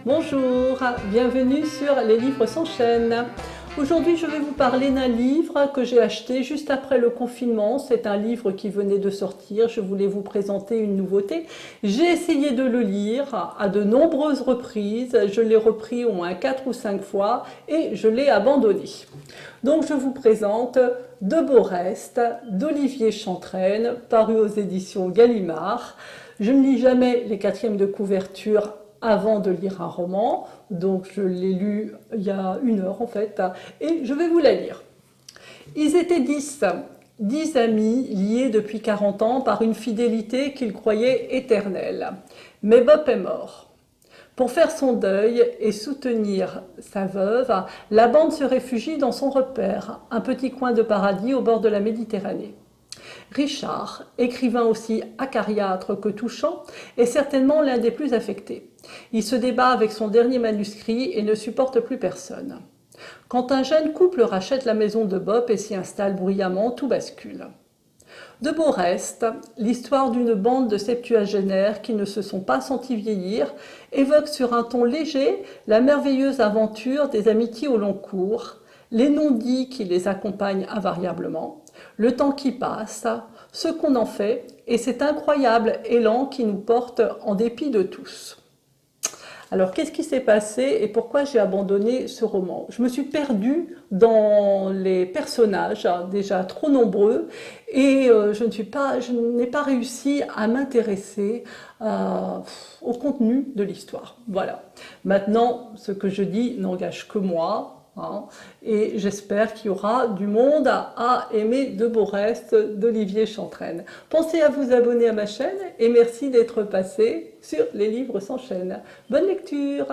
Bonjour, bienvenue sur Les Livres s'enchaînent. Aujourd'hui, je vais vous parler d'un livre que j'ai acheté juste après le confinement. C'est un livre qui venait de sortir. Je voulais vous présenter une nouveauté. J'ai essayé de le lire à de nombreuses reprises. Je l'ai repris au moins 4 ou 5 fois et je l'ai abandonné. Donc, je vous présente De beaux restes d'Olivier Chantrenne, paru aux éditions Gallimard. Je ne lis jamais les quatrièmes de couverture avant de lire un roman, donc je l'ai lu il y a 1 heure en fait, et je vais vous la lire. Ils étaient 10 amis liés depuis 40 ans par une fidélité qu'ils croyaient éternelle. Mais Bob est mort. Pour faire son deuil et soutenir sa veuve, la bande se réfugie dans son repère, un petit coin de paradis au bord de la Méditerranée. Richard, écrivain aussi acariâtre que touchant, est certainement l'un des plus affectés. Il se débat avec son dernier manuscrit et ne supporte plus personne. Quand un jeune couple rachète la maison de Bob et s'y installe bruyamment, tout bascule. De beaux restes, l'histoire d'une bande de septuagénaires qui ne se sont pas sentis vieillir, évoque sur un ton léger la merveilleuse aventure des amitiés au long cours, les non-dits qui les accompagnent invariablement, le temps qui passe, ce qu'on en fait et cet incroyable élan qui nous porte en dépit de tous. Alors, qu'est-ce qui s'est passé et pourquoi j'ai abandonné ce roman? Je me suis perdue dans les personnages, déjà trop nombreux, et je n'ai pas réussi à m'intéresser au contenu de l'histoire. Voilà. Maintenant, ce que je dis n'engage que moi. Et j'espère qu'il y aura du monde à aimer De beaux restes d'Olivier Chantrenne. Pensez à vous abonner à ma chaîne et merci d'être passé sur Les Livres s'enchaînent. Bonne lecture!